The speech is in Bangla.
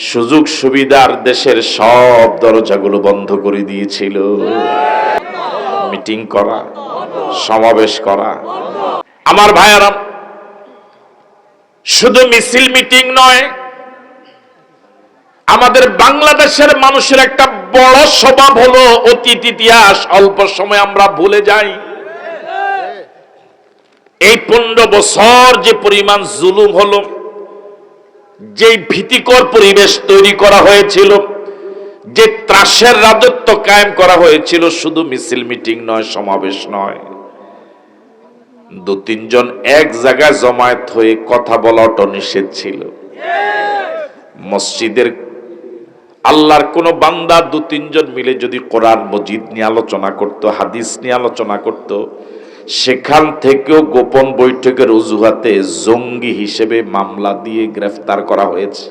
সুযোগ সুবিধার দেশের সব দরজাগুলো বন্ধ করে দিয়েছিল। মিটিং করা, সমাবেশ করা। আমার ভাইয়ারা, শুধু মিছিল মিটিং নয়, আমাদের বাংলাদেশের মানুষের একটা বড় স্বভাব হলো অতীত ইতিহাস অল্প সময় আমরা ভুলে যাই। এই 15 বছর যে পরিমাণ জুলুম হলো, যে ভীতিকর পরিবেশ তৈরি করা হয়েছিল, যে ত্রাসের রাজত্ব কায়েম করা হয়েছিল, শুধু মিছিল মিটিং নয়, সমাবেশ নয়, 2-3 জন এক জায়গায় জমায়েত হয়ে কথা বলাটা নিষেধ ছিল। মসজিদের আল্লাহর কোন বান্দা 2-3 জন মিলে যদি কোরআন মজিদ নিয়ে আলোচনা করত, হাদিস নিয়ে আলোচনা করত, সেখান থেকেও গোপন বৈঠকের অজুহাতে জঙ্গি হিসেবে মামলা দিয়ে গ্রেফতার করা হয়েছে।